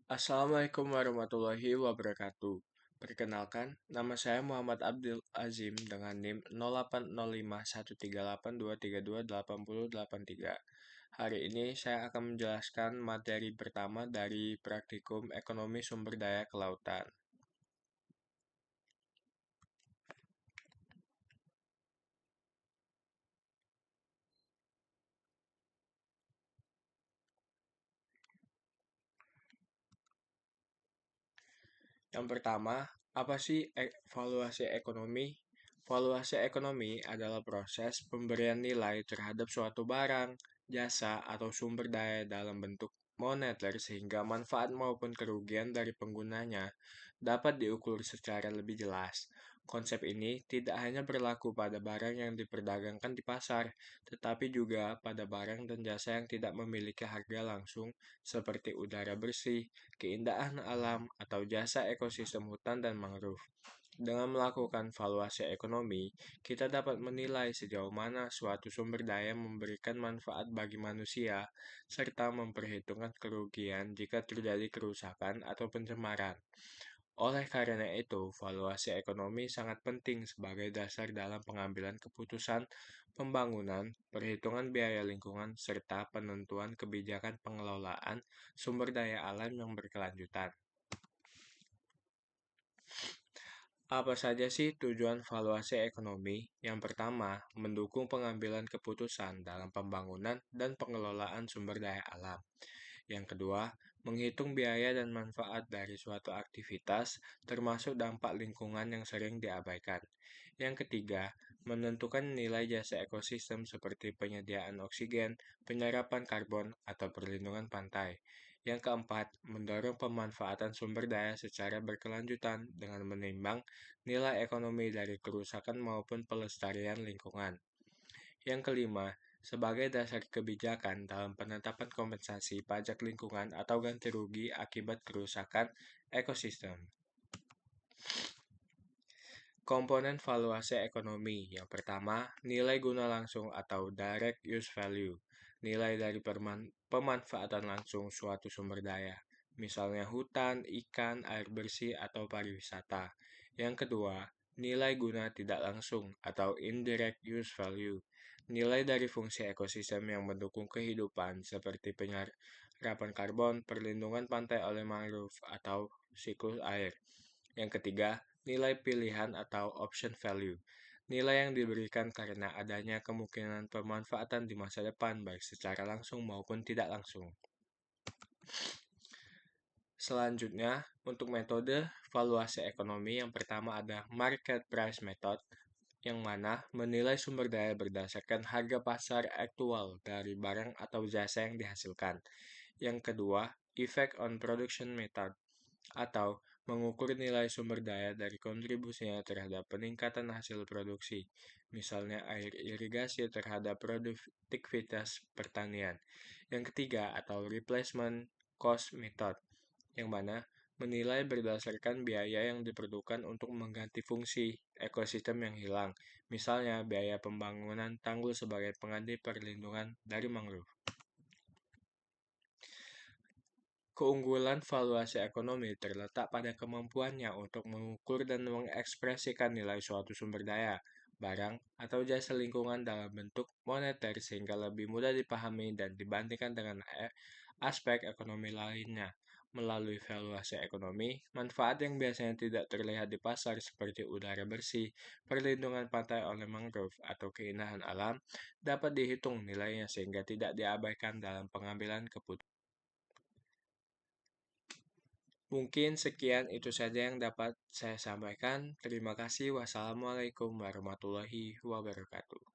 Assalamualaikum warahmatullahi wabarakatuh. Perkenalkan, nama saya Muhammad Abdul Azim dengan NIM 08051382328083. Hari ini saya akan menjelaskan materi pertama dari Praktikum Ekonomi Sumber Daya Kelautan. Yang pertama, apa sih evaluasi ekonomi? Valuasi ekonomi adalah proses pemberian nilai terhadap suatu barang, jasa, atau sumber daya dalam bentuk moneter sehingga manfaat maupun kerugian dari penggunanya dapat diukur secara lebih jelas. Konsep ini tidak hanya berlaku pada barang yang diperdagangkan di pasar, tetapi juga pada barang dan jasa yang tidak memiliki harga langsung seperti udara bersih, keindahan alam, atau jasa ekosistem hutan dan mangrove. Dengan melakukan valuasi ekonomi, kita dapat menilai sejauh mana suatu sumber daya memberikan manfaat bagi manusia, serta memperhitungkan kerugian jika terjadi kerusakan atau pencemaran. Oleh karena itu, valuasi ekonomi sangat penting sebagai dasar dalam pengambilan keputusan pembangunan, perhitungan biaya lingkungan, serta penentuan kebijakan pengelolaan sumber daya alam yang berkelanjutan. Apa saja sih tujuan valuasi ekonomi? Yang pertama, mendukung pengambilan keputusan dalam pembangunan dan pengelolaan sumber daya alam. Yang kedua, menghitung biaya dan manfaat dari suatu aktivitas, termasuk dampak lingkungan yang sering diabaikan. Yang ketiga, menentukan nilai jasa ekosistem seperti penyediaan oksigen, penyerapan karbon, atau perlindungan pantai. Yang keempat, mendorong pemanfaatan sumber daya secara berkelanjutan dengan menimbang nilai ekonomi dari kerusakan maupun pelestarian lingkungan. Yang kelima, sebagai dasar kebijakan dalam penetapan kompensasi pajak lingkungan atau ganti rugi akibat kerusakan ekosistem. Komponen valuasi ekonomi. Yang pertama, nilai guna langsung atau direct use value. Nilai dari pemanfaatan langsung suatu sumber daya. Misalnya hutan, ikan, air bersih, atau pariwisata. Yang kedua, nilai guna tidak langsung atau indirect use value. Nilai dari fungsi ekosistem yang mendukung kehidupan seperti penyerapan karbon, perlindungan pantai oleh mangrove, atau siklus air. Yang ketiga, nilai pilihan atau option value. Nilai yang diberikan karena adanya kemungkinan pemanfaatan di masa depan baik secara langsung maupun tidak langsung. Selanjutnya, untuk metode valuasi ekonomi yang pertama ada market price method, yang mana menilai sumber daya berdasarkan harga pasar aktual dari barang atau jasa yang dihasilkan. Yang kedua, effect on production method, atau mengukur nilai sumber daya dari kontribusinya terhadap peningkatan hasil produksi, misalnya air irigasi terhadap produktivitas pertanian. Yang ketiga, atau replacement cost method, yang mana menilai berdasarkan biaya yang diperlukan untuk mengganti fungsi ekosistem yang hilang, misalnya biaya pembangunan tanggul sebagai pengganti perlindungan dari mangrove. Keunggulan valuasi ekonomi terletak pada kemampuannya untuk mengukur dan mengekspresikan nilai suatu sumber daya, barang, atau jasa lingkungan dalam bentuk moneter sehingga lebih mudah dipahami dan dibandingkan dengan aspek ekonomi lainnya. Melalui valuasi ekonomi, manfaat yang biasanya tidak terlihat di pasar seperti udara bersih, perlindungan pantai oleh mangrove, atau keindahan alam dapat dihitung nilainya sehingga tidak diabaikan dalam pengambilan keputusan. Mungkin sekian itu saja yang dapat saya sampaikan. Terima kasih. Wassalamualaikum warahmatullahi wabarakatuh.